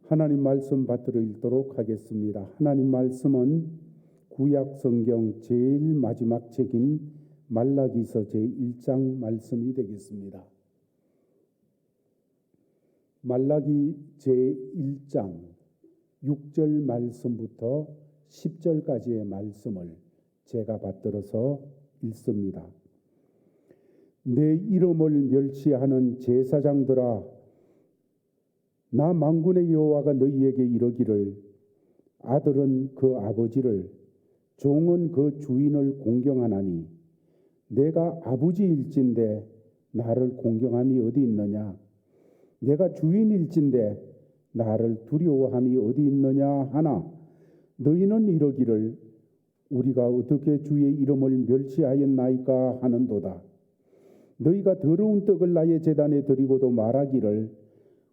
하나님 말씀 받들어 읽도록 하겠습니다. 하나님 말씀은 구약 성경 제일 마지막 책인 말라기서 제1장 말씀이 되겠습니다. 말라기 제1장 6절 말씀부터 10절까지의 말씀을 제가 받들어서 읽습니다. 내 이름을 멸시하는 제사장들아, 나 만군의 여호와가 너희에게 이르기를 아들은 그 아버지를 종은 그 주인을 공경하나니 내가 아버지일진데 나를 공경함이 어디 있느냐? 내가 주인일진데 나를 두려워함이 어디 있느냐 하나 너희는 이르기를 우리가 어떻게 주의 이름을 멸시하였나이까 하는도다. 너희가 더러운 떡을 나의 제단에 드리고도 말하기를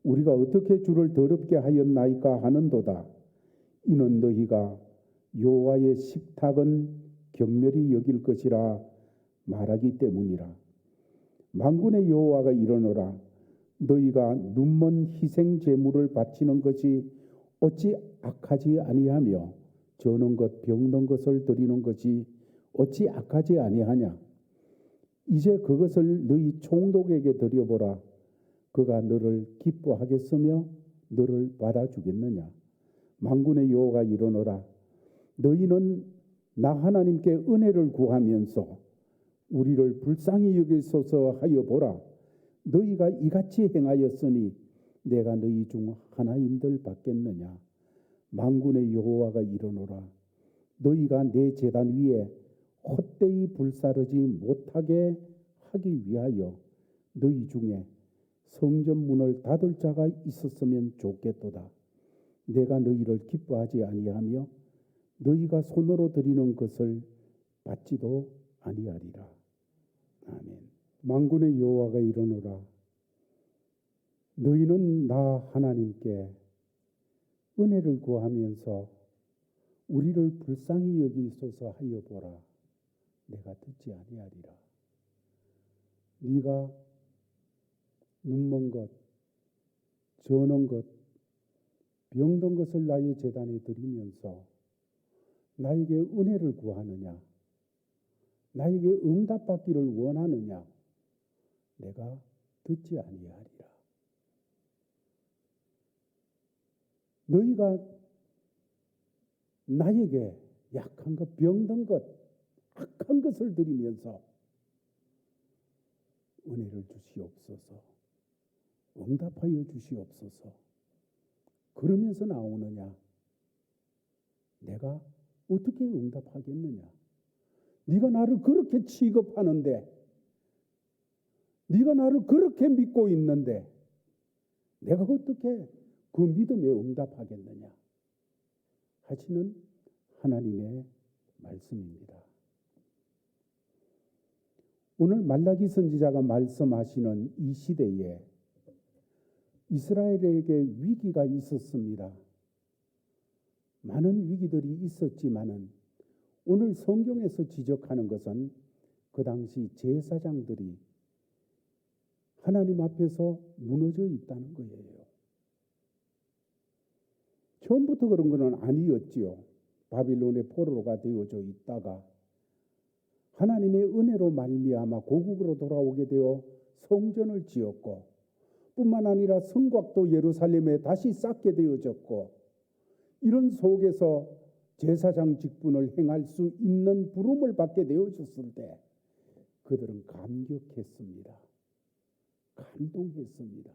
우리가 어떻게 주를 더럽게 하였나이까 하는도다. 이는 너희가 여호와의 식탁은 경멸히 여길 것이라 말하기 때문이라. 만군의 여호와가 이르노라. 너희가 눈먼 희생 제물을 바치는 것이 어찌 악하지 아니하며 저는 것 병든 것을 드리는 것이 어찌 악하지 아니하냐. 이제 그것을 너희 총독에게 드려보라. 그가 너를 기뻐하겠으며 너를 받아주겠느냐. 만군의 여호와가 이르노라. 너희는 나 하나님께 은혜를 구하면서 우리를 불쌍히 여기소서 하여 보라. 너희가 이같이 행하였으니 내가 너희 중 하나인들 받겠느냐. 만군의 여호와가 이르노라. 너희가 내 제단 위에 헛되이 불사르지 못하게 하기 위하여 너희 중에 성전 문을 닫을 자가 있었으면 좋겠도다. 내가 너희를 기뻐하지 아니하며 너희가 손으로 드리는 것을 받지도 아니하리라. 아멘. 만군의 여호와가 이르노라. 너희는 나 하나님께 은혜를 구하면서 우리를 불쌍히 여기소서 하여 보라. 내가 듣지 아니하리라. 네가 눈먼 것, 저는 것, 병든 것을 나의 제단에 드리면서 나에게 은혜를 구하느냐, 나에게 응답받기를 원하느냐, 내가 듣지 아니하리라. 너희가 나에게 약한 것, 병든 것, 악한 것을 드리면서 은혜를 주시옵소서, 응답하여 주시옵소서. 그러면서 나오느냐? 내가 어떻게 응답하겠느냐? 네가 나를 그렇게 취급하는데, 네가 나를 그렇게 믿고 있는데 내가 어떻게 그 믿음에 응답하겠느냐 하시는 하나님의 말씀입니다. 오늘 말라기 선지자가 말씀하시는 이 시대에 이스라엘에게 위기가 있었습니다. 많은 위기들이 있었지만은 오늘 성경에서 지적하는 것은 그 당시 제사장들이 하나님 앞에서 무너져 있다는 거예요. 처음부터 그런 것은 아니었지요. 바빌론의 포로가 되어져 있다가 하나님의 은혜로 말미암아 고국으로 돌아오게 되어 성전을 지었고, 뿐만 아니라 성곽도 예루살렘에 다시 쌓게 되어졌고, 이런 속에서 제사장 직분을 행할 수 있는 부름을 받게 되어졌을 때 그들은 감격했습니다. 감동했습니다.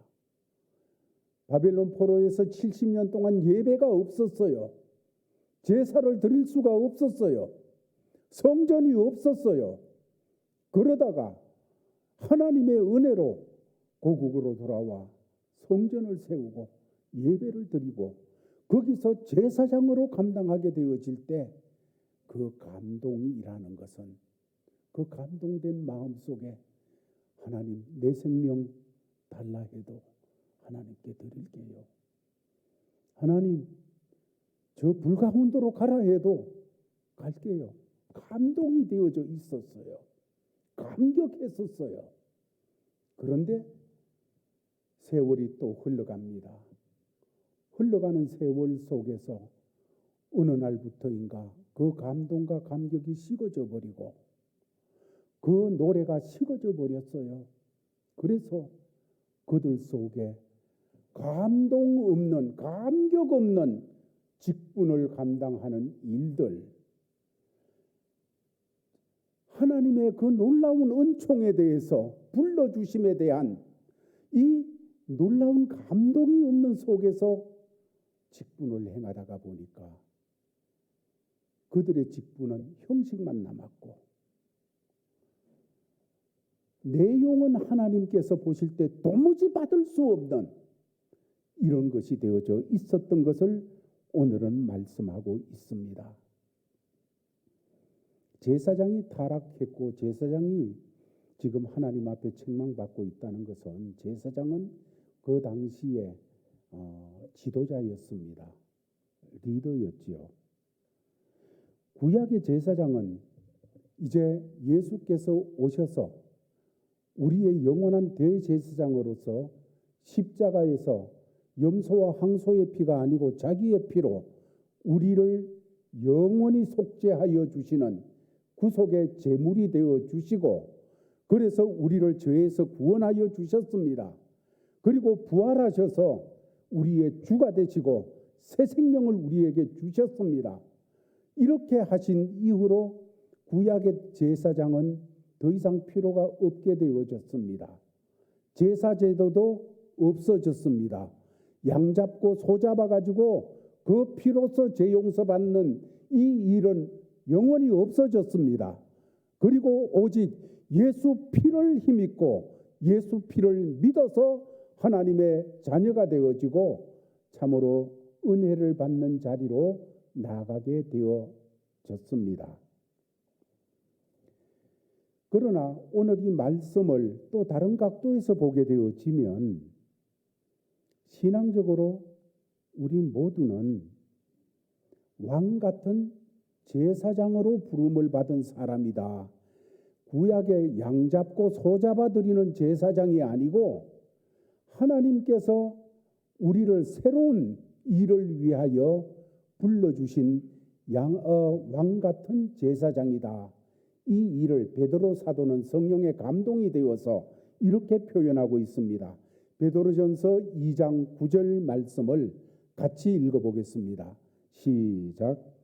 바벨론 포로에서 70년 동안 예배가 없었어요. 제사를 드릴 수가 없었어요. 성전이 없었어요. 그러다가 하나님의 은혜로 고국으로 돌아와 성전을 세우고 예배를 드리고 거기서 제사장으로 감당하게 되어질 때 그 감동이 일하는 것은, 그 감동된 마음 속에 하나님, 내 생명 달라 해도 하나님께 드릴게요. 하나님, 저 불가운데로 가라 해도 갈게요. 감동이 되어져 있었어요. 감격했었어요. 그런데 세월이 또 흘러갑니다. 흘러가는 세월 속에서 어느 날부터인가 그 감동과 감격이 식어져 버리고 그 노래가 식어져 버렸어요. 그래서 그들 속에 감동 없는, 감격 없는 직분을 감당하는 일들, 하나님의 그 놀라운 은총에 대해서, 불러주심에 대한 이 놀라운 감동이 없는 속에서 직분을 행하다가 보니까 그들의 직분은 형식만 남았고 내용은 하나님께서 보실 때 도무지 받을 수 없는 이런 것이 되어져 있었던 것을 오늘은 말씀하고 있습니다. 제사장이 타락했고 제사장이 지금 하나님 앞에 책망받고 있다는 것은 제사장은 그 당시에 지도자였습니다. 리더였지요. 구약의 제사장은 이제 예수께서 오셔서 우리의 영원한 대제사장으로서 십자가에서 염소와 항소의 피가 아니고 자기의 피로 우리를 영원히 속죄하여 주시는 구속의 제물이 되어 주시고 그래서 우리를 죄에서 구원하여 주셨습니다. 그리고 부활하셔서 우리의 주가 되시고 새 생명을 우리에게 주셨습니다. 이렇게 하신 이후로 구약의 제사장은 더 이상 필요가 없게 되어졌습니다. 제사제도도 없어졌습니다. 양 잡고 소 잡아가지고 그 피로서 죄 용서받는 이 일은 영원히 없어졌습니다. 그리고 오직 예수 피를 힘입고 예수 피를 믿어서 하나님의 자녀가 되어지고 참으로 은혜를 받는 자리로 나아가게 되어졌습니다. 그러나 오늘 이 말씀을 또 다른 각도에서 보게 되어지면 신앙적으로 우리 모두는 왕 같은 제사장으로 부름을 받은 사람이다. 구약의 양 잡고 소 잡아 드리는 제사장이 아니고 하나님께서 우리를 새로운 일을 위하여 불러주신 왕 같은 제사장이다. 이 일을 베드로 사도는 성령의 감동이 되어서 이렇게 표현하고 있습니다. 베드로전서 2장 9절 말씀을 같이 읽어보겠습니다. 시작.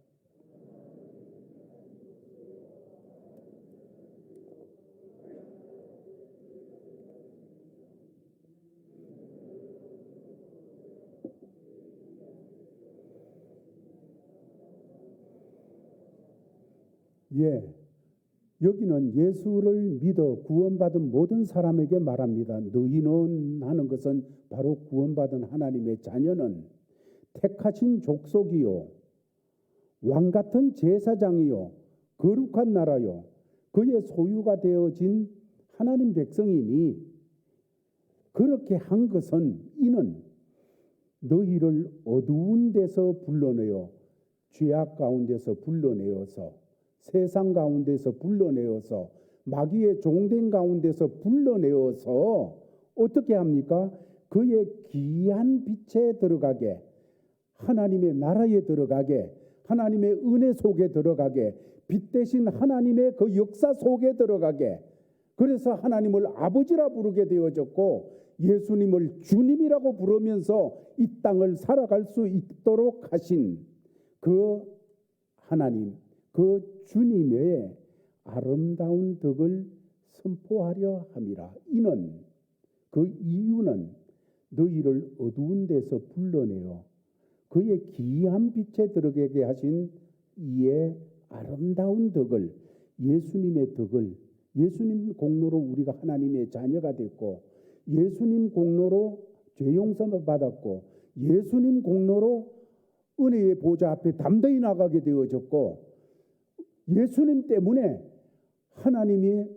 여기는 예수를 믿어 구원받은 모든 사람에게 말합니다. 너희는 하는 것은 바로 구원받은 하나님의 자녀는 택하신 족속이요 왕같은 제사장이요 거룩한 나라요 그의 소유가 되어진 하나님 백성이니 그렇게 한 것은 이는 너희를 어두운 데서 불러내어 죄악 가운데서 불러내어서 세상 가운데서 불러내어서 마귀의 종된 가운데서 불러내어서 어떻게 합니까? 그의 귀한 빛에 들어가게 하나님의 나라에 들어가게 하나님의 은혜 속에 들어가게 빛 대신 하나님의 그 역사 속에 들어가게 그래서 하나님을 아버지라 부르게 되어졌고 예수님을 주님이라고 부르면서 이 땅을 살아갈 수 있도록 하신 그 하나님 그 주님의 아름다운 덕을 선포하려 함이라. 이는 그 이유는 너희를 어두운 데서 불러내어 그의 귀한 빛에 들어가게 하신 이의 아름다운 덕을 예수님의 덕을 예수님 공로로 우리가 하나님의 자녀가 됐고 예수님 공로로 죄 용서를 받았고 예수님 공로로 은혜의 보좌 앞에 담대히 나가게 되어졌고 예수님 때문에 하나님의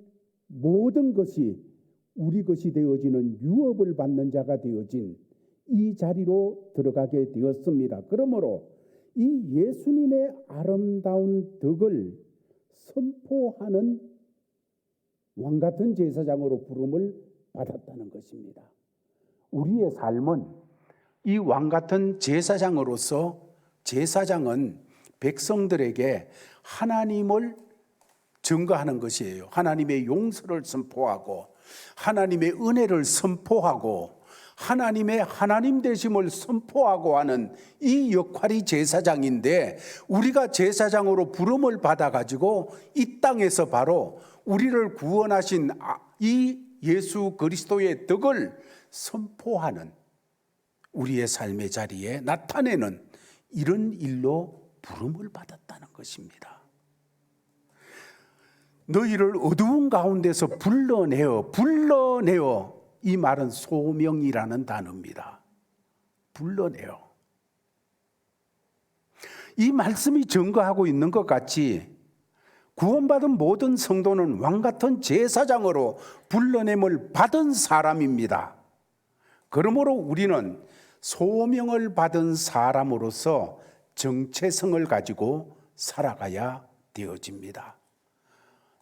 모든 것이 우리 것이 되어지는 유업을 받는 자가 되어진 이 자리로 들어가게 되었습니다. 그러므로 이 예수님의 아름다운 덕을 선포하는 왕같은 제사장으로 부름을 받았다는 것입니다. 우리의 삶은 이 왕 같은 제사장으로서 제사장은 백성들에게 하나님을 증거하는 것이에요. 하나님의 용서를 선포하고 하나님의 은혜를 선포하고 하나님의 하나님 되심을 선포하고 하는 이 역할이 제사장인데, 우리가 제사장으로 부름을 받아가지고 이 땅에서 바로 우리를 구원하신 이 예수 그리스도의 덕을 선포하는, 우리의 삶의 자리에 나타내는 이런 일로 부름을 받았다는 것입니다. 너희를 어두운 가운데서 불러내어, 이 말은 소명이라는 단어입니다. 불러내어. 이 말씀이 증거하고 있는 것 같이 구원받은 모든 성도는 왕같은 제사장으로 불러냄을 받은 사람입니다. 그러므로 우리는 소명을 받은 사람으로서 정체성을 가지고 살아가야 되어집니다.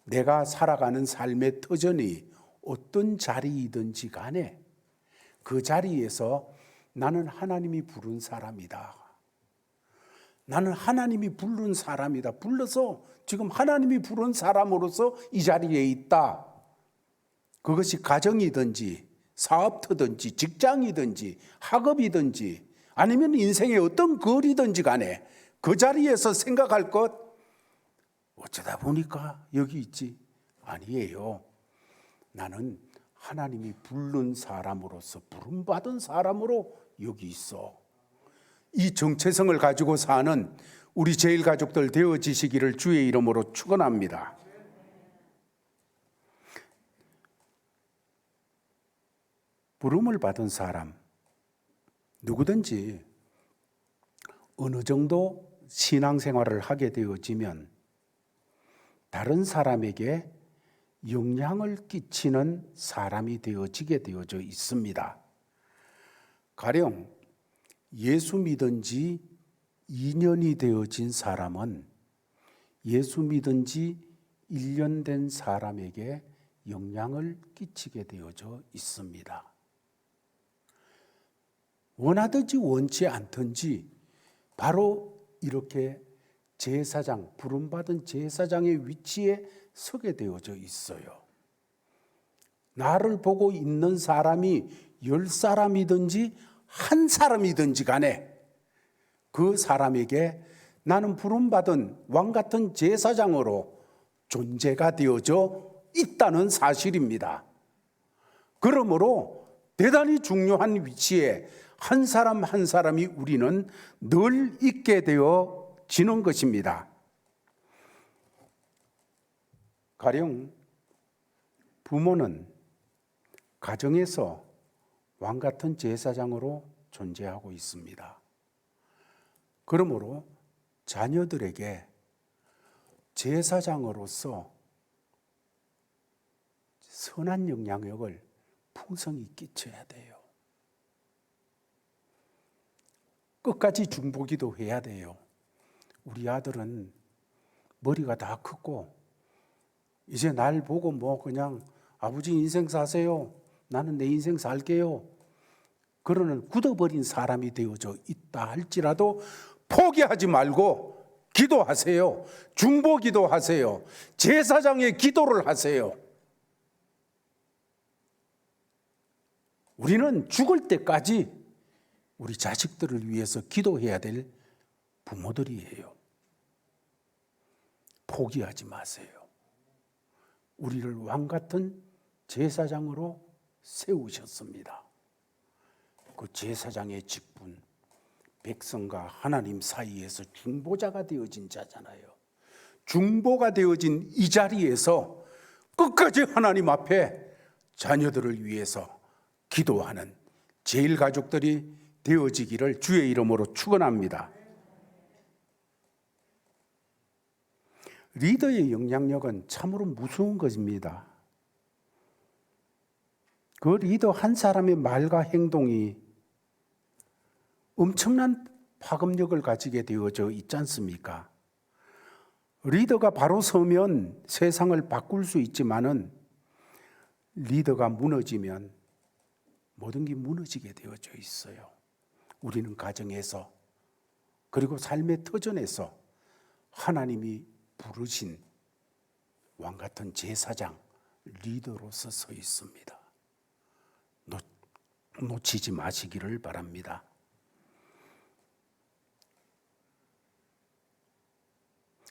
내가 살아가는 삶의 터전이 어떤 자리이든지 간에 그 자리에서 나는 하나님이 부른 사람이다. 나는 하나님이 부른 사람이다. 불러서 지금 하나님이 부른 사람으로서 이 자리에 있다. 그것이 가정이든지 사업터든지 직장이든지 학업이든지 아니면 인생의 어떤 거리든지 간에 그 자리에서 생각할 것, 어쩌다 보니까 여기 있지. 아니에요. 나는 하나님이 부른 사람으로서 부름받은 사람으로 여기 있어. 이 정체성을 가지고 사는 우리 제일가족들 되어지시기를 주의 이름으로 축원합니다. 부름을 받은 사람, 누구든지 어느 정도 신앙생활을 하게 되어지면 다른 사람에게 영향을 끼치는 사람이 되어지게 되어져 있습니다. 가령 예수 믿은 지 2년이 되어진 사람은 예수 믿은 지 1년 된 사람에게 영향을 끼치게 되어져 있습니다. 원하든지 원치 않든지 바로 이렇게 제사장, 부름받은 제사장의 위치에 서게 되어져 있어요. 나를 보고 있는 사람이 10사람이든지 한 사람이든지 간에 그 사람에게 나는 부름받은 왕같은 제사장으로 존재가 되어져 있다는 사실입니다. 그러므로 대단히 중요한 위치에 한 사람 한 사람이 우리는 늘 있게 되어지는 것입니다. 가령 부모는 가정에서 왕같은 제사장으로 존재하고 있습니다. 그러므로 자녀들에게 제사장으로서 선한 영향력을 풍성히 끼쳐야 돼요. 끝까지 중보기도 해야 돼요. 우리 아들은 머리가 다 컸고 이제 날 보고 뭐 그냥 아버지 인생 사세요. 나는 내 인생 살게요. 그러는 굳어버린 사람이 되어져 있다 할지라도 포기하지 말고 기도하세요. 중보기도 하세요. 제사장의 기도를 하세요. 우리는 죽을 때까지 우리 자식들을 위해서 기도해야 될 부모들이에요. 포기하지 마세요. 우리를 왕같은 제사장으로 세우셨습니다. 그 제사장의 직분, 백성과 하나님 사이에서 중보자가 되어진 자잖아요. 중보가 되어진 이 자리에서 끝까지 하나님 앞에 자녀들을 위해서 기도하는 제일가족들이 되어지기를 주의 이름으로 축원합니다. 리더의 영향력은 참으로 무서운 것입니다. 그 리더 한 사람의 말과 행동이 엄청난 파급력을 가지게 되어져 있지 않습니까? 리더가 바로 서면 세상을 바꿀 수 있지만은 리더가 무너지면 모든 게 무너지게 되어져 있어요. 우리는 가정에서 그리고 삶의 터전에서 하나님이 부르신 왕 같은 제사장, 리더로서 서 있습니다. 놓치지 마시기를 바랍니다.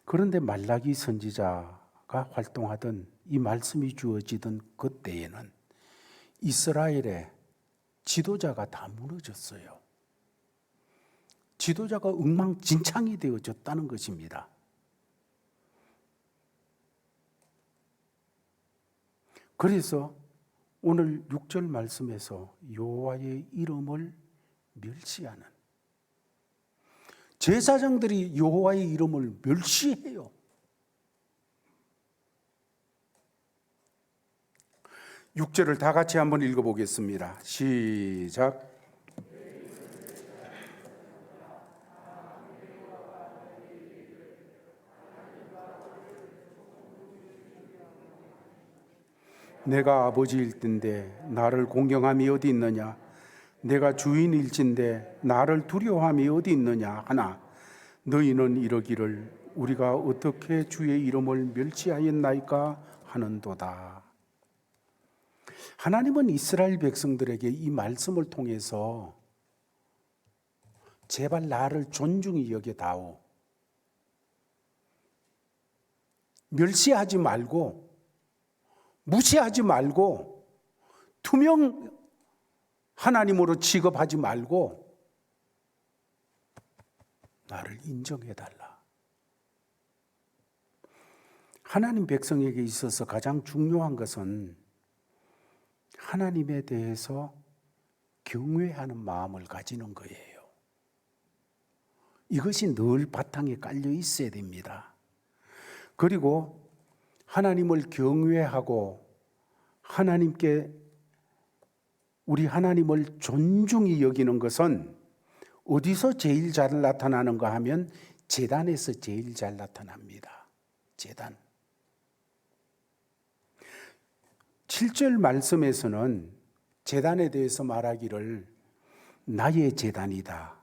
그런데 말라기 선지자가 활동하던 이 말씀이 주어지던 그때에는 이스라엘의 지도자가 다 무너졌어요. 지도자가 엉망진창이 되어졌다는 것입니다. 그래서 오늘 6절 말씀에서 여호와의 이름을 멸시하는, 제사장들이 여호와의 이름을 멸시해요. 육 절을 다 같이 한번 읽어보겠습니다. 시작. 내가 아버지일진데 나를 공경함이 어디 있느냐? 내가 주인일진데 나를 두려워함이 어디 있느냐 하나 너희는 이러기를 우리가 어떻게 주의 이름을 멸시하였나이까 하는도다. 하나님은 이스라엘 백성들에게 이 말씀을 통해서 제발 나를 존중히 여겨다오, 멸시하지 말고 무시하지 말고 투명 하나님으로 취급하지 말고 나를 인정해달라. 하나님 백성에게 있어서 가장 중요한 것은 하나님에 대해서 경외하는 마음을 가지는 거예요. 이것이 늘 바탕에 깔려 있어야 됩니다. 그리고 하나님을 경외하고 하나님께 우리 하나님을 존중히 여기는 것은 어디서 제일 잘 나타나는가 하면 제단에서 제일 잘 나타납니다. 제단. 7절 말씀에서는 제단에 대해서 말하기를 나의 제단이다,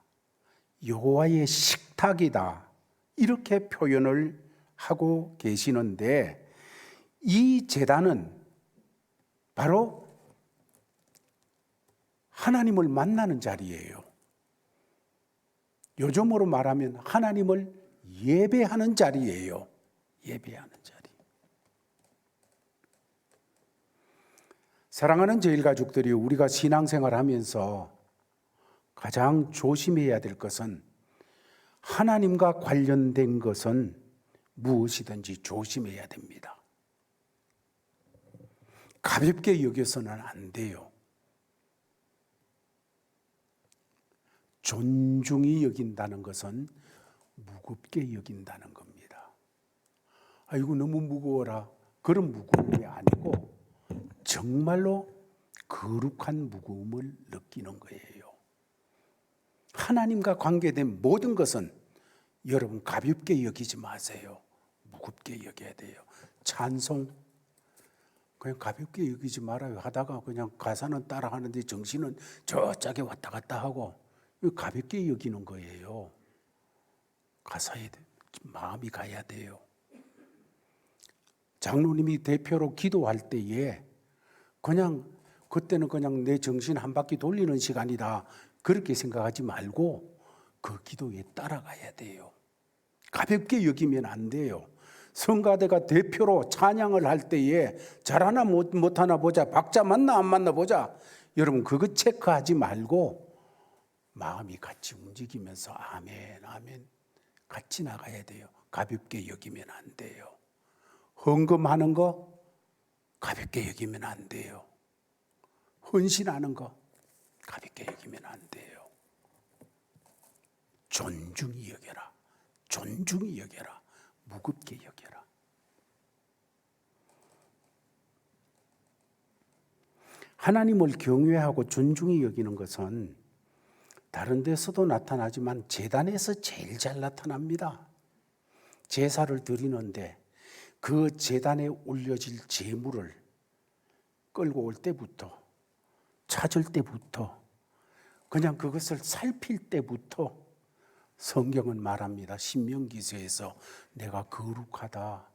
여호와의 식탁이다, 이렇게 표현을 하고 계시는데, 이 제단은 바로 하나님을 만나는 자리예요. 요즘으로 말하면 하나님을 예배하는 자리예요. 예배하는 자리. 사랑하는 제일가족들이 우리가 신앙생활 하면서 가장 조심해야 될 것은, 하나님과 관련된 것은 무엇이든지 조심해야 됩니다. 가볍게 여겨서는 안 돼요. 존중히 여긴다는 것은 무겁게 여긴다는 겁니다. 아이고 너무 무거워라, 그런 무거움이 아니고 정말로 거룩한 무거움을 느끼는 거예요. 하나님과 관계된 모든 것은 여러분 가볍게 여기지 마세요. 무겁게 여겨야 돼요. 찬송 그냥 가볍게 여기지 말아요. 하다가 그냥 가사는 따라하는데 정신은 저짝에 왔다 갔다 하고, 가볍게 여기는 거예요. 가사에 마음이 가야 돼요. 장로님이 대표로 기도할 때에 그냥 그때는 그냥 내 정신 한 바퀴 돌리는 시간이다, 그렇게 생각하지 말고 그 기도에 따라가야 돼요. 가볍게 여기면 안 돼요. 성가대가 대표로 찬양을 할 때에 잘하나 못하나 보자, 박자 맞나 안 맞나 보자, 여러분 그거 체크하지 말고 마음이 같이 움직이면서 아멘 아멘 같이 나가야 돼요. 가볍게 여기면 안 돼요. 헌금하는 거 가볍게 여기면 안 돼요. 헌신하는 거 가볍게 여기면 안 돼요. 존중히 여겨라. 존중히 여겨라. 무겁게 여겨라. 하나님을 경외하고 존중히 여기는 것은 다른 데서도 나타나지만 제단에서 제일 잘 나타납니다. 제사를 드리는데 그 제단에 올려질 제물을 끌고 올 때부터, 찾을 때부터 그냥 그것을 살필 때부터 성경은 말합니다. 신명기서에서 내가 거룩하다.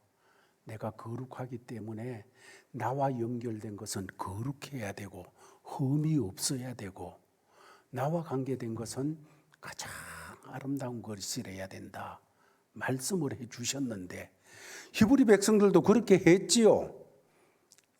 내가 거룩하기 때문에 나와 연결된 것은 거룩해야 되고 흠이 없어야 되고 나와 관계된 것은 가장 아름다운 것이라야 된다. 말씀을 해 주셨는데 히브리 백성들도 그렇게 했지요.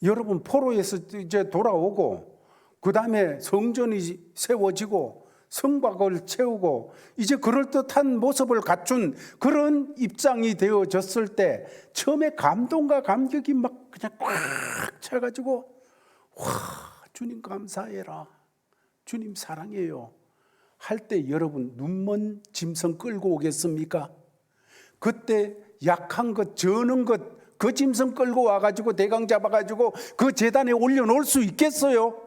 여러분 포로에서 이제 돌아오고 그 다음에 성전이 세워지고 성곽을 채우고 이제 그럴듯한 모습을 갖춘 그런 입장이 되어졌을 때 처음에 감동과 감격이 막 그냥 꽉 차가지고 와 주님 감사해라. 주님 사랑해요. 할 때 여러분 눈먼 짐승 끌고 오겠습니까? 그때 약한 것, 저는 것, 그 짐승 끌고 와가지고 대강 잡아가지고 그 제단에 올려놓을 수 있겠어요?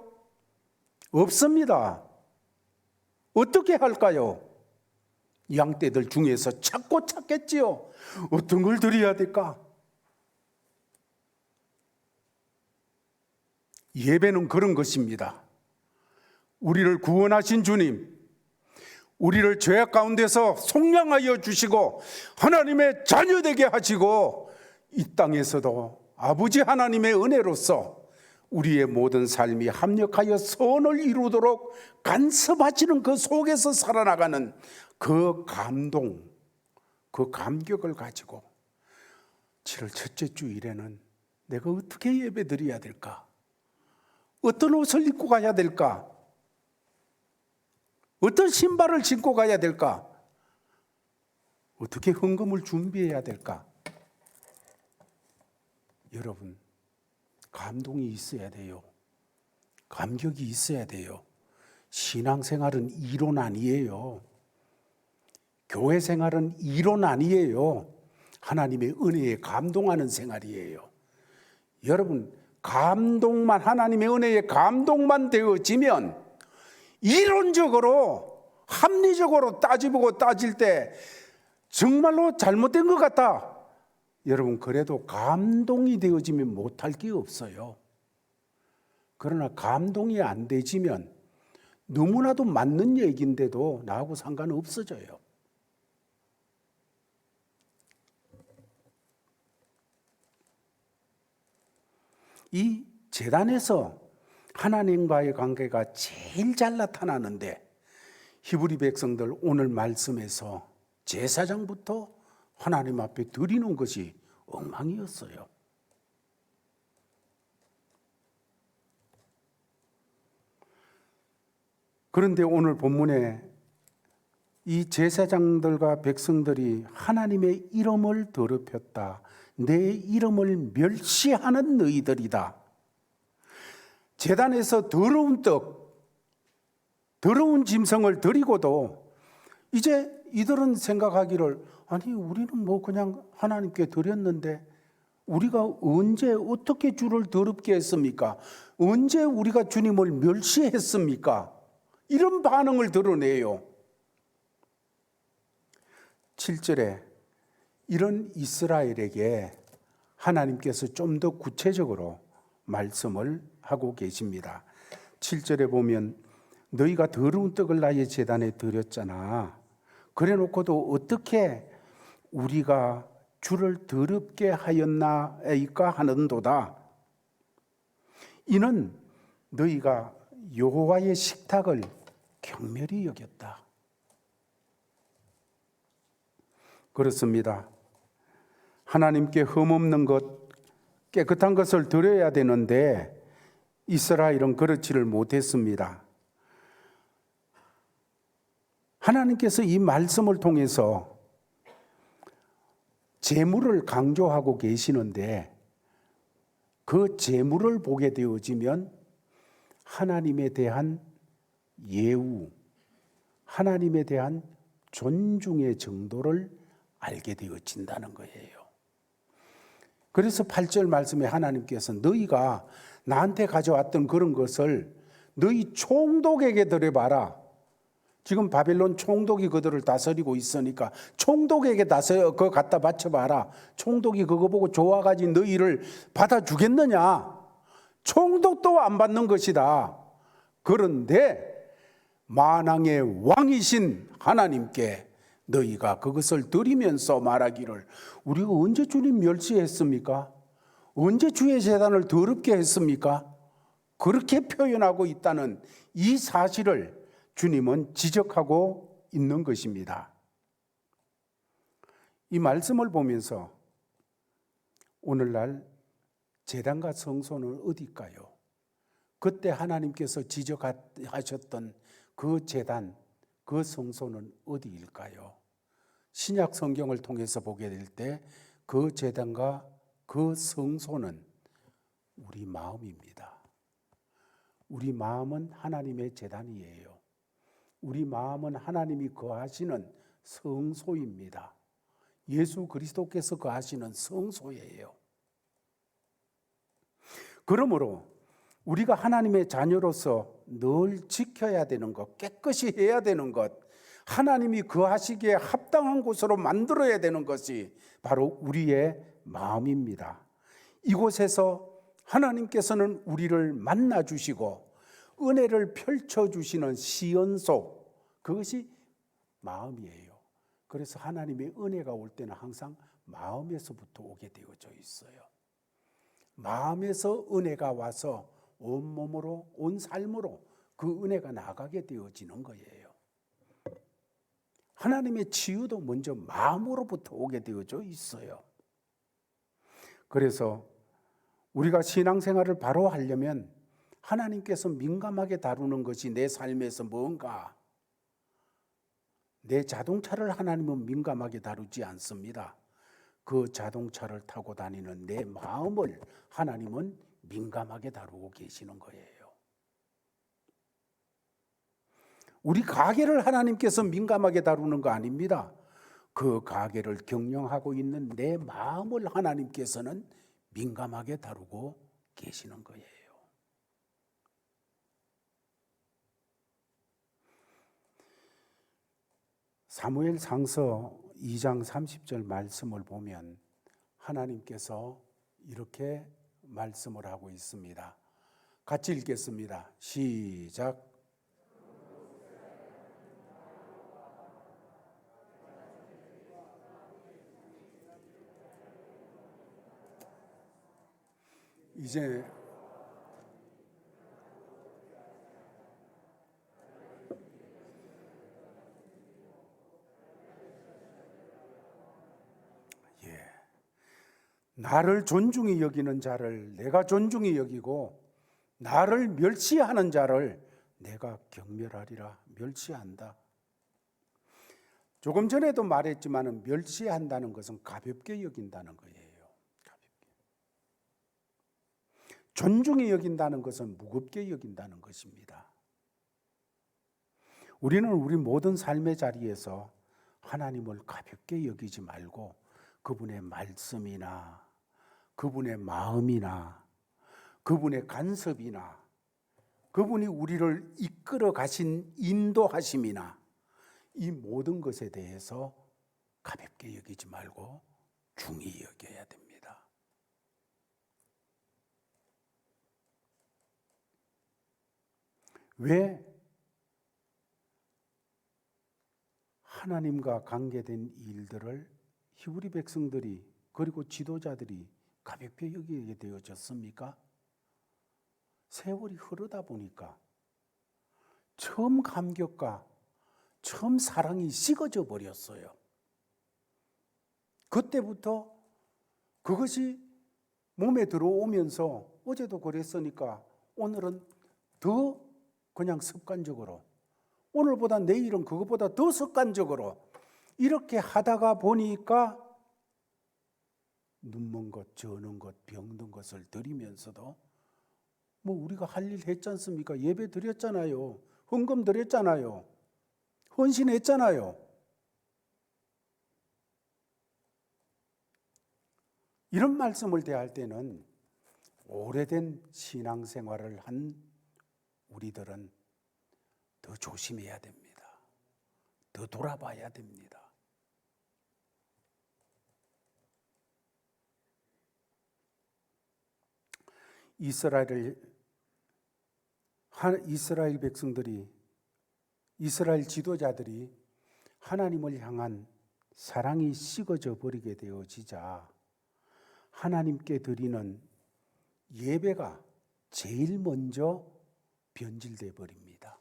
없습니다. 어떻게 할까요? 양떼들 중에서 찾겠지요. 어떤 걸 드려야 될까? 예배는 그런 것입니다. 우리를 구원하신 주님, 우리를 죄악 가운데서 속량하여 주시고 하나님의 자녀되게 하시고 이 땅에서도 아버지 하나님의 은혜로서 우리의 모든 삶이 합력하여 선을 이루도록 간섭하시는 그 속에서 살아나가는 그 감동, 그 감격을 가지고 7월 첫째 주일에는 내가 어떻게 예배드려야 될까? 어떤 옷을 입고 가야 될까? 어떤 신발을 신고 가야 될까? 어떻게 헌금을 준비해야 될까? 여러분, 감동이 있어야 돼요. 감격이 있어야 돼요. 신앙생활은 이론 아니에요. 교회 생활은 이론 아니에요. 하나님의 은혜에 감동하는 생활이에요. 여러분, 감동만, 하나님의 은혜에 감동만 되어지면 이론적으로 합리적으로 따질 때 정말로 잘못된 것 같다. 여러분 그래도 감동이 되어지면 못할 게 없어요. 그러나 감동이 안 되지면 너무나도 맞는 얘기인데도 나하고 상관없어져요. 이 제단에서 하나님과의 관계가 제일 잘 나타나는데 히브리 백성들 오늘 말씀에서 제사장부터 하나님 앞에 드리는 것이 엉망이었어요. 그런데 오늘 본문에 이 제사장들과 백성들이 하나님의 이름을 더럽혔다. 내 이름을 멸시하는 너희들이다. 제단에서 더러운 떡, 더러운 짐승을 드리고도 이제 이들은 생각하기를 아니 우리는 뭐 그냥 하나님께 드렸는데 우리가 언제 어떻게 주를 더럽게 했습니까? 언제 우리가 주님을 멸시했습니까? 이런 반응을 드러내요. 7절에 이런 이스라엘에게 하나님께서 좀 더 구체적으로 말씀을 하고 계십니다. 7절에 보면 너희가 더러운 떡을 나의 제단에 드렸잖아. 그래 놓고도 어떻게 우리가 주를 더럽게 하였나이까 하는도다. 이는 너희가 여호와의 식탁을 경멸히 여겼다. 그렇습니다. 하나님께 흠없는 것, 깨끗한 것을 드려야 되는데 이스라엘은 그렇지를 못했습니다. 하나님께서 이 말씀을 통해서 제물을 강조하고 계시는데 그 제물을 보게 되어지면 하나님에 대한 예우, 하나님에 대한 존중의 정도를 알게 되어진다는 거예요. 그래서 8절 말씀에 하나님께서 너희가 나한테 가져왔던 그런 것을 너희 총독에게 드려봐라. 지금 바벨론 총독이 그들을 다스리고 있으니까 총독에게 그거 갖다 바쳐봐라. 총독이 그거 보고 좋아가지고 너희를 받아주겠느냐? 총독도 안 받는 것이다. 그런데 만왕의 왕이신 하나님께 너희가 그것을 드리면서 말하기를 우리가 언제 주님 멸시했습니까? 언제 주의 제단을 더럽게 했습니까? 그렇게 표현하고 있다는 이 사실을 주님은 지적하고 있는 것입니다. 이 말씀을 보면서 오늘날 제단과 성소는 어디일까요? 그때 하나님께서 지적하셨던 그 제단, 그 성소는 어디일까요? 신약 성경을 통해서 보게 될 때 그 제단과 그 성소는 우리 마음입니다. 우리 마음은 하나님의 제단이에요. 우리 마음은 하나님이 거하시는 성소입니다. 예수 그리스도께서 거하시는 성소예요. 그러므로 우리가 하나님의 자녀로서 늘 지켜야 되는 것, 깨끗이 해야 되는 것, 하나님이 거하시기에 합당한 곳으로 만들어야 되는 것이 바로 우리의 마음입니다. 이곳에서 하나님께서는 우리를 만나 주시고 은혜를 펼쳐 주시는 시연소, 그것이 마음이에요. 그래서 하나님의 은혜가 올 때는 항상 마음에서부터 오게 되어져 있어요. 마음에서 은혜가 와서 온몸으로, 온 삶으로 그 은혜가 나가게 되어지는 거예요. 하나님의 치유도 먼저 마음으로부터 오게 되어져 있어요. 그래서 우리가 신앙생활을 바로 하려면 하나님께서 민감하게 다루는 것이 내 삶에서 뭔가, 내 자동차를 하나님은 민감하게 다루지 않습니다. 그 자동차를 타고 다니는 내 마음을 하나님은 민감하게 다루고 계시는 거예요. 우리 가게를 하나님께서 민감하게 다루는 거 아닙니다. 그 가게를 경영하고 있는 내 마음을 하나님께서는 민감하게 다루고 계시는 거예요. 사무엘상서 2장 30절 말씀을 보면 하나님께서 이렇게 말씀을 하고 있습니다. 같이 읽겠습니다. 시작. 이제 나를 존중히 여기는 자를 내가 존중히 여기고 나를 멸시하는 자를 내가 경멸하리라. 멸시한다. 조금 전에도 말했지만 멸시한다는 것은 가볍게 여긴다는 거예요. 가볍게. 존중히 여긴다는 것은 무겁게 여긴다는 것입니다. 우리는 우리 모든 삶의 자리에서 하나님을 가볍게 여기지 말고 그분의 말씀이나 그분의 마음이나 그분의 간섭이나 그분이 우리를 이끌어 가신 인도하심이나 이 모든 것에 대해서 가볍게 여기지 말고 중히 여겨야 됩니다. 왜 하나님과 관계된 일들을 히브리 백성들이 그리고 지도자들이 가볍게 여기게 되어졌습니까? 세월이 흐르다 보니까 처음 감격과 처음 사랑이 식어져 버렸어요. 그때부터 그것이 몸에 들어오면서 어제도 그랬으니까 오늘은 더 그냥 습관적으로, 오늘보다 내일은 그것보다 더 습관적으로 이렇게 하다가 보니까 눈먼 것, 저는 것, 병든 것을 드리면서도 뭐 우리가 할 일 했지 않습니까? 예배 드렸잖아요. 헌금 드렸잖아요. 헌신했잖아요. 이런 말씀을 대할 때는 오래된 신앙생활을 한 우리들은 더 조심해야 됩니다. 더 돌아봐야 됩니다. 이스라엘 백성들이 이스라엘 지도자들이 하나님을 향한 사랑이 식어져 버리게 되어지자 하나님께 드리는 예배가 제일 먼저 변질돼 버립니다.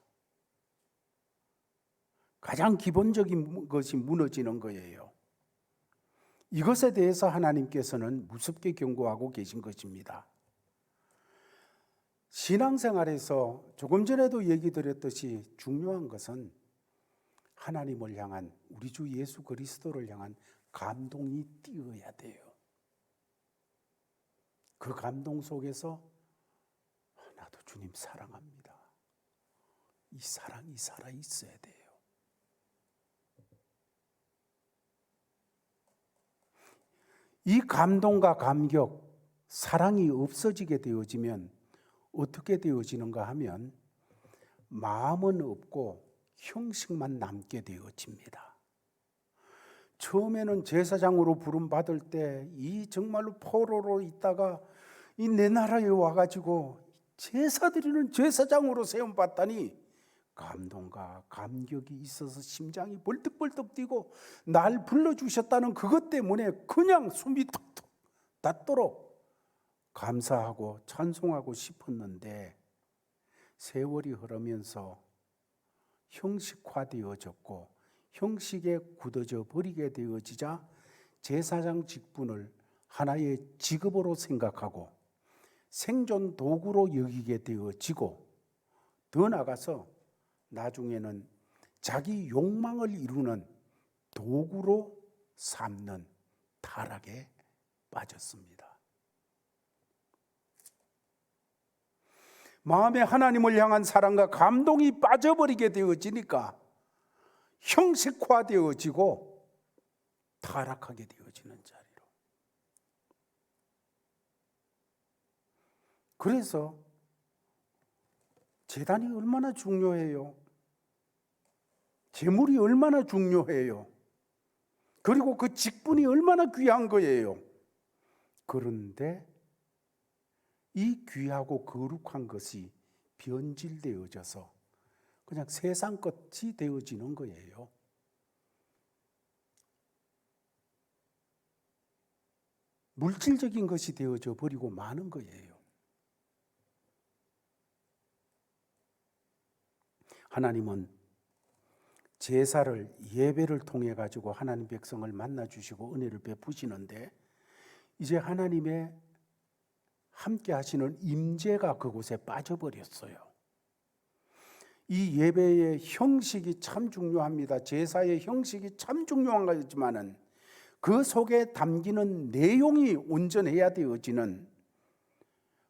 가장 기본적인 것이 무너지는 거예요. 이것에 대해서 하나님께서는 무섭게 경고하고 계신 것입니다. 신앙생활에서 조금 전에도 얘기 드렸듯이 중요한 것은 하나님을 향한, 우리 주 예수 그리스도를 향한 감동이 띄어야 돼요. 그 감동 속에서 나도 주님 사랑합니다. 이 사랑이 살아 있어야 돼요. 이 감동과 감격, 사랑이 없어지게 되어지면 어떻게 되어지는가 하면 마음은 없고 형식만 남게 되어집니다. 처음에는 제사장으로 부름받을 때 이 정말로 포로로 있다가 이 내 나라에 와가지고 제사 드리는 제사장으로 세움받다니 감동과 감격이 있어서 심장이 벌떡벌떡 뛰고 날 불러주셨다는 그것 때문에 그냥 숨이 툭툭 닿도록 감사하고 찬송하고 싶었는데 세월이 흐르면서 형식화되어졌고 형식에 굳어져 버리게 되어지자 제사장 직분을 하나의 직업으로 생각하고 생존 도구로 여기게 되어지고 더 나아가서 나중에는 자기 욕망을 이루는 도구로 삼는 타락에 빠졌습니다. 마음에 하나님을 향한 사랑과 감동이 빠져버리게 되어지니까 형식화되어지고 타락하게 되어지는 자리로. 그래서 제단이 얼마나 중요해요. 제물이 얼마나 중요해요. 그리고 그 직분이 얼마나 귀한 거예요. 그런데 이 귀하고 거룩한 것이 변질되어져서 그냥 세상 것이 되어지는 거예요. 물질적인 것이 되어져 버리고 마는 거예요. 하나님은 제사를, 예배를 통해 가지고 하나님 백성을 만나 주시고 은혜를 베푸시는데 이제 하나님의 함께 하시는 임재가 그곳에 빠져버렸어요. 이 예배의 형식이 참 중요합니다. 제사의 형식이 참 중요한 거지만은 그 속에 담기는 내용이 온전해야 되어지는,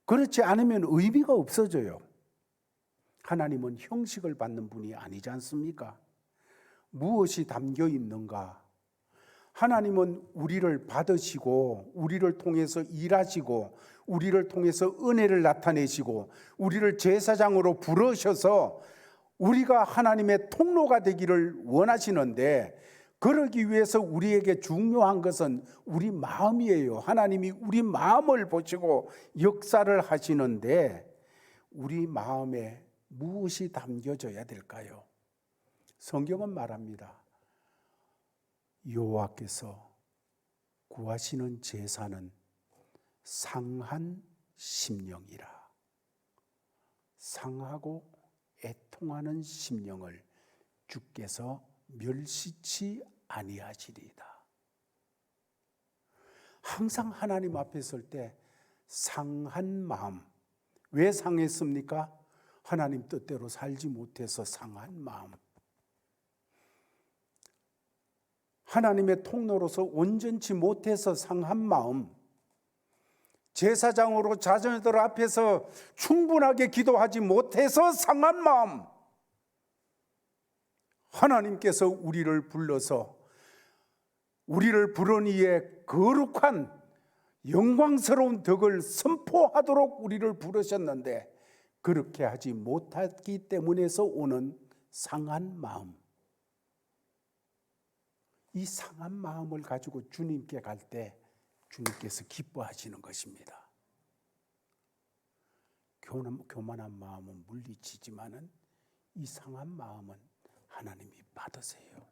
그렇지 않으면 의미가 없어져요. 하나님은 형식을 받는 분이 아니지 않습니까? 무엇이 담겨 있는가? 하나님은 우리를 받으시고 우리를 통해서 일하시고 우리를 통해서 은혜를 나타내시고 우리를 제사장으로 부르셔서 우리가 하나님의 통로가 되기를 원하시는데, 그러기 위해서 우리에게 중요한 것은 우리 마음이에요. 하나님이 우리 마음을 보시고 역사를 하시는데 우리 마음에 무엇이 담겨져야 될까요? 성경은 말합니다. 여호와께서 구하시는 제사는 상한 심령이라. 상하고 애통하는 심령을 주께서 멸시치 아니하시리이다. 항상 하나님 앞에 설 때 상한 마음. 왜 상했습니까? 하나님 뜻대로 살지 못해서 상한 마음. 하나님의 통로로서 온전치 못해서 상한 마음. 제사장으로 자녀들 앞에서 충분하게 기도하지 못해서 상한 마음. 하나님께서 우리를 불러서 우리를 부르니에 거룩한 영광스러운 덕을 선포하도록 우리를 부르셨는데 그렇게 하지 못하기 때문에서 오는 상한 마음. 이 상한 마음을 가지고 주님께 갈 때 주님께서 기뻐하시는 것입니다. 교만한 마음은 물리치지만은 이 상한 마음은 하나님이 받으세요.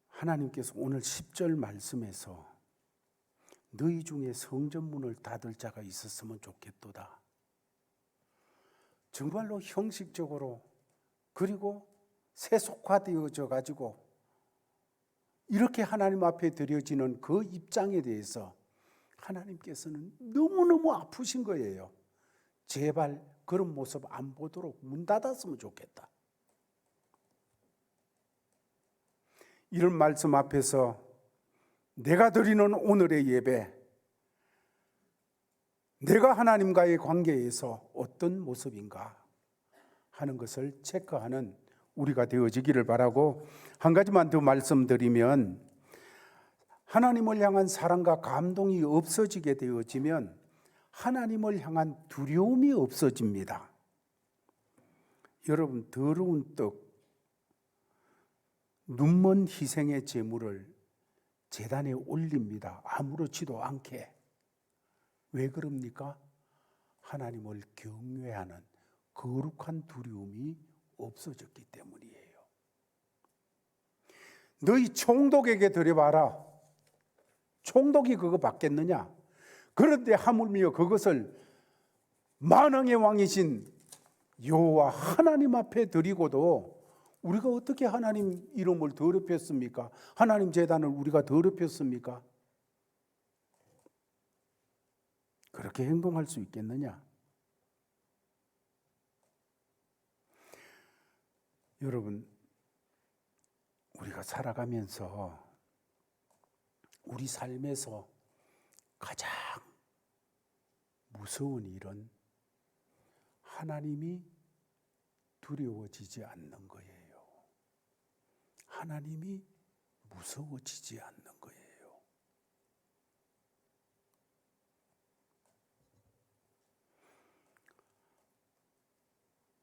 하나님께서 오늘 10절 말씀에서 너희 중에 성전문을 닫을 자가 있었으면 좋겠도다. 정말로 형식적으로 그리고 세속화되어져 가지고 이렇게 하나님 앞에 드려지는 그 입장에 대해서 하나님께서는 너무너무 아프신 거예요. 제발 그런 모습 안 보도록 문 닫았으면 좋겠다. 이런 말씀 앞에서 내가 드리는 오늘의 예배, 내가 하나님과의 관계에서 어떤 모습인가 하는 것을 체크하는 우리가 되어지기를 바라고, 한 가지만 더 말씀드리면, 하나님을 향한 사랑과 감동이 없어지게 되어지면 하나님을 향한 두려움이 없어집니다. 여러분, 더러운 떡, 눈먼 희생의 제물을 제단에 올립니다. 아무렇지도 않게. 왜 그럽니까? 하나님을 경외하는 거룩한 두려움이 없어졌기 때문이에요. 너희 총독에게 드려봐라. 총독이 그거 받겠느냐? 그런데 하물며 그것을 만왕의 왕이신 여호와 하나님 앞에 드리고도 우리가 어떻게 하나님 이름을 더럽혔습니까? 하나님 제단을 우리가 더럽혔습니까? 그렇게 행동할 수 있겠느냐? 여러분, 우리가 살아가면서 우리 삶에서 가장 무서운 일은 하나님이 두려워지지 않는 거예요. 하나님이 무서워지지 않는 거예요.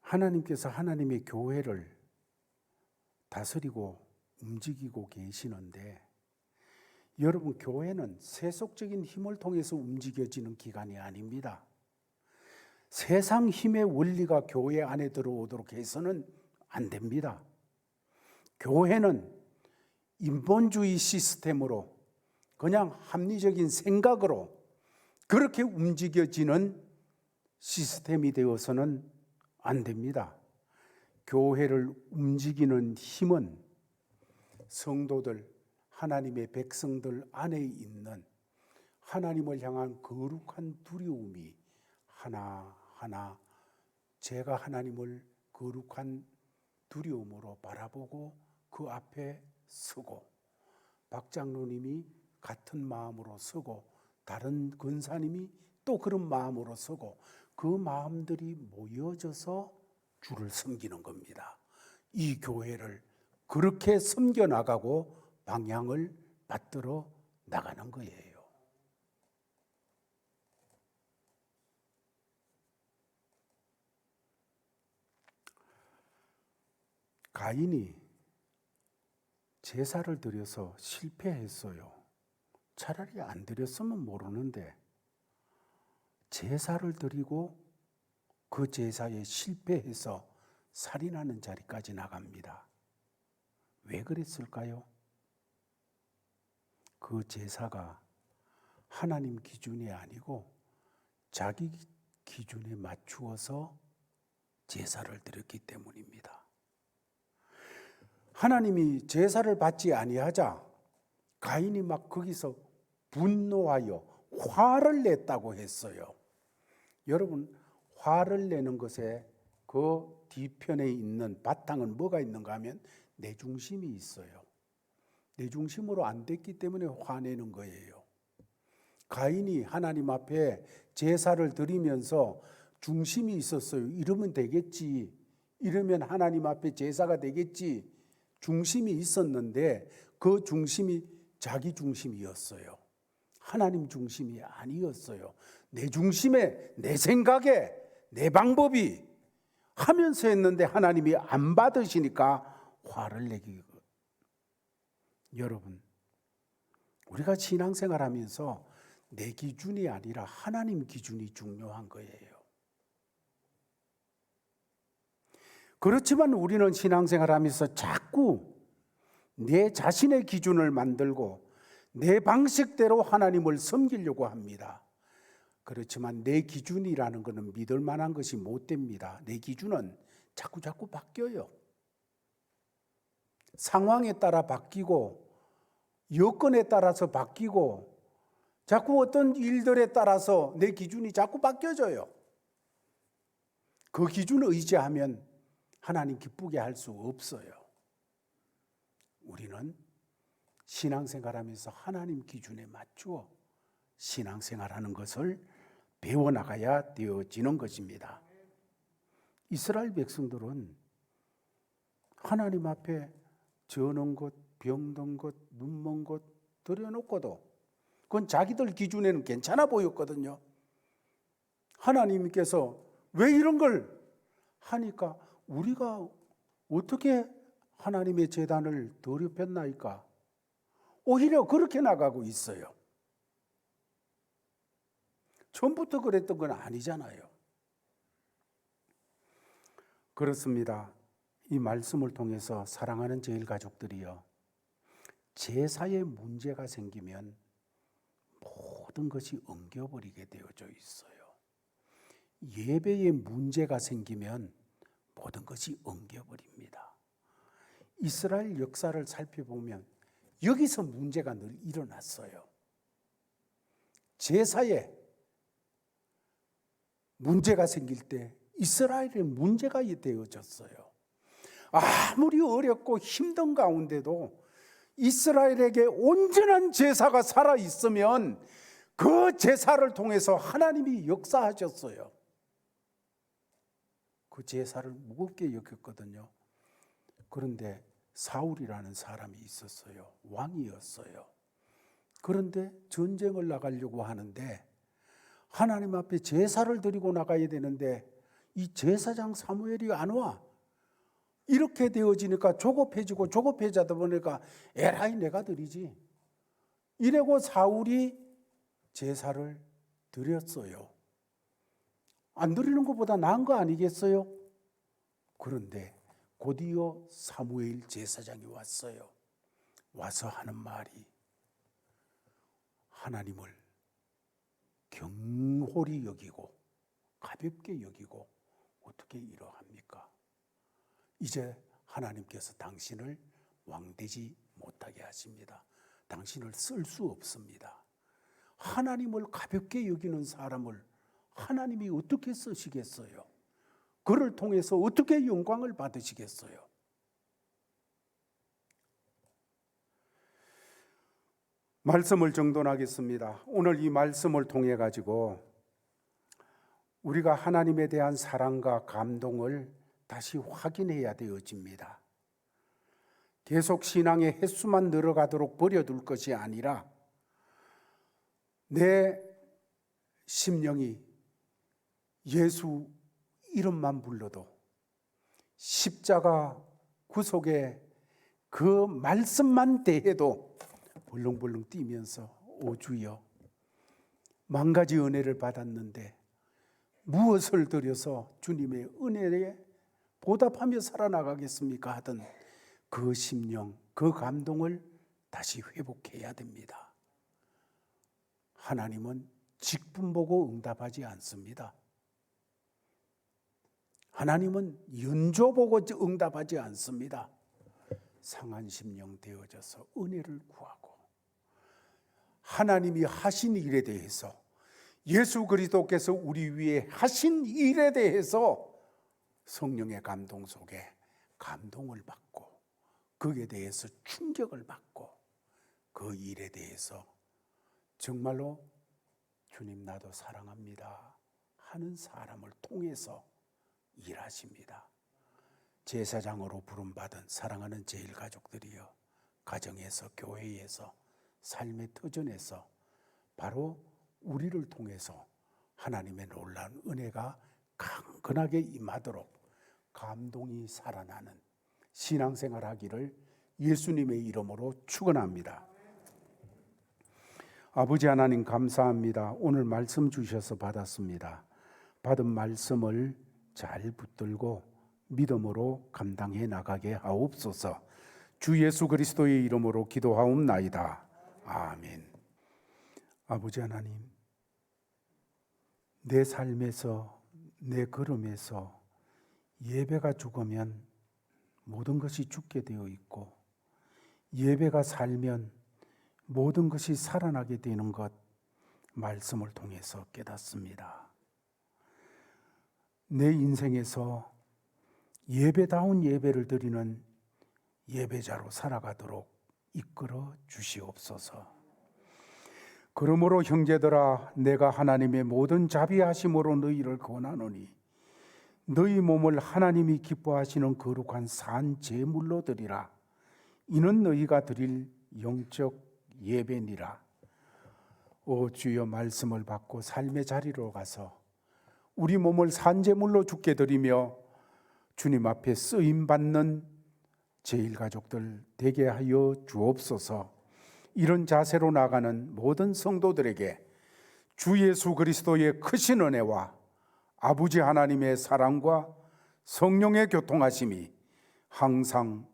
하나님께서 하나님의 교회를 다스리고 움직이고 계시는데, 여러분, 교회는 세속적인 힘을 통해서 움직여지는 기관이 아닙니다. 세상 힘의 원리가 교회 안에 들어오도록 해서는 안 됩니다. 교회는 인본주의 시스템으로 그냥 합리적인 생각으로 그렇게 움직여지는 시스템이 되어서는 안 됩니다. 교회를 움직이는 힘은 성도들, 하나님의 백성들 안에 있는 하나님을 향한 거룩한 두려움이 하나하나 제가 하나님을 거룩한 두려움으로 바라보고 그 앞에 서고, 박 장로님이 같은 마음으로 서고, 다른 권사님이 또 그런 마음으로 서고, 그 마음들이 모여져서 주를 섬기는 겁니다. 이 교회를 그렇게 섬겨나가고 방향을 받들어 나가는 거예요. 가인이 제사를 드려서 실패했어요. 차라리 안 드렸으면 모르는데 제사를 드리고 그 제사에 실패해서 살인하는 자리까지 나갑니다. 왜 그랬을까요? 그 제사가 하나님 기준이 아니고 자기 기준에 맞추어서 제사를 드렸기 때문입니다. 하나님이 제사를 받지 아니하자 가인이 막 거기서 분노하여 화를 냈다고 했어요. 여러분, 화를 내는 것에 그 뒤편에 있는 바탕은 뭐가 있는가 하면 내 중심이 있어요. 내 중심으로 안 됐기 때문에 화내는 거예요. 가인이 하나님 앞에 제사를 드리면서 중심이 있었어요. 이러면 되겠지. 이러면 하나님 앞에 제사가 되겠지. 중심이 있었는데 그 중심이 자기 중심이었어요. 하나님 중심이 아니었어요. 내 중심에, 내 생각에, 내 방법이 하면서 했는데 하나님이 안 받으시니까 화를 내기. 여러분, 우리가 신앙생활하면서 내 기준이 아니라 하나님 기준이 중요한 거예요. 그렇지만 우리는 신앙생활하면서 자꾸 내 자신의 기준을 만들고 내 방식대로 하나님을 섬기려고 합니다. 그렇지만 내 기준이라는 것은 믿을 만한 것이 못 됩니다. 내 기준은 자꾸 바뀌어요. 상황에 따라 바뀌고 여건에 따라서 바뀌고 자꾸 어떤 일들에 따라서 내 기준이 자꾸 바뀌어져요. 그 기준을 의지하면 하나님 기쁘게 할 수 없어요. 우리는 신앙생활하면서 하나님 기준에 맞추어 신앙생활하는 것을 배워나가야 되어지는 것입니다. 이스라엘 백성들은 하나님 앞에 저는 것, 병든 것, 눈먼 것 들여놓고도 그건 자기들 기준에는 괜찮아 보였거든요. 하나님께서 왜 이런 걸 하니까 우리가 어떻게 하나님의 제단을 더럽혔나이까? 오히려 그렇게 나가고 있어요. 처음부터 그랬던 건 아니잖아요. 그렇습니다. 이 말씀을 통해서 사랑하는 제일 가족들이요, 제사에 문제가 생기면 모든 것이 엉겨버리게 되어져 있어요. 예배에 문제가 생기면 모든 것이 엉겨버립니다. 이스라엘 역사를 살펴보면 여기서 문제가 늘 일어났어요. 제사에 문제가 생길 때 이스라엘의 문제가 되어졌어요. 아무리 어렵고 힘든 가운데도 이스라엘에게 온전한 제사가 살아있으면 그 제사를 통해서 하나님이 역사하셨어요. 그 제사를 무겁게 여겼거든요. 그런데 사울이라는 사람이 있었어요. 왕이었어요. 그런데 전쟁을 나가려고 하는데 하나님 앞에 제사를 드리고 나가야 되는데 이 제사장 사무엘이 안 와. 이렇게 되어지니까 조급해지다 보니까 에라이 내가 드리지. 이래고 사울이 제사를 드렸어요. 안 드리는 것보다 나은 거 아니겠어요? 그런데 곧이어 사무엘 제사장이 왔어요. 와서 하는 말이 하나님을 경홀히 여기고 가볍게 여기고 어떻게 이러합니까? 이제 하나님께서 당신을 왕되지 못하게 하십니다. 당신을 쓸 수 없습니다. 하나님을 가볍게 여기는 사람을 하나님이 어떻게 쓰시겠어요? 그를 통해서 어떻게 영광을 받으시겠어요? 말씀을 정돈하겠습니다. 오늘 이 말씀을 통해 가지고 우리가 하나님에 대한 사랑과 감동을 다시 확인해야 되어집니다. 계속 신앙의 횟수만 늘어가도록 버려둘 것이 아니라 내 심령이 예수 이름만 불러도 십자가 구속의 그 말씀만 대해도 벌렁벌렁 뛰면서 오 주여, 만 가지 은혜를 받았는데 무엇을 드려서 주님의 은혜에 보답하며 살아나가겠습니까? 하던 그 심령, 그 감동을 다시 회복해야 됩니다. 하나님은 직분 보고 응답하지 않습니다. 하나님은 연조 보고 응답하지 않습니다. 상한 심령 되어져서 은혜를 구하고 하나님이 하신 일에 대해서, 예수 그리스도께서 우리 위에 하신 일에 대해서 성령의 감동 속에 감동을 받고 거기에 대해서 충격을 받고 그 일에 대해서 정말로 주님 나도 사랑합니다 하는 사람을 통해서 일하십니다. 제사장으로 부름받은 사랑하는 제일 가족들이여, 가정에서, 교회에서, 삶의 터전에서 바로 우리를 통해서 하나님의 놀라운 은혜가 강건하게 임하도록 감동이 살아나는 신앙생활 하기를 예수님의 이름으로 축원합니다. 아버지 하나님 감사합니다. 오늘 말씀 주셔서 받았습니다. 받은 말씀을 잘 붙들고 믿음으로 감당해 나가게 하옵소서. 주 예수 그리스도의 이름으로 기도하옵나이다. 아멘. 아버지 하나님, 내 삶에서, 내 걸음에서 예배가 죽으면 모든 것이 죽게 되어 있고, 예배가 살면 모든 것이 살아나게 되는 것, 말씀을 통해서 깨닫습니다. 내 인생에서 예배다운 예배를 드리는 예배자로 살아가도록 이끌어 주시옵소서. 그러므로 형제들아, 내가 하나님의 모든 자비하심으로 너희를 권하노니 너희 몸을 하나님이 기뻐하시는 거룩한 산 제물로 드리라. 이는 너희가 드릴 영적 예배니라. 오 주여, 말씀을 받고 삶의 자리로 가서 우리 몸을 산제물로 주께 드리며 주님 앞에 쓰임받는 제1가족들 되게 하여 주옵소서. 이런 자세로 나가는 모든 성도들에게 주 예수 그리스도의 크신 은혜와 아버지 하나님의 사랑과 성령의 교통하심이 항상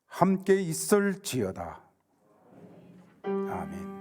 함께 있을지어다. 아멘.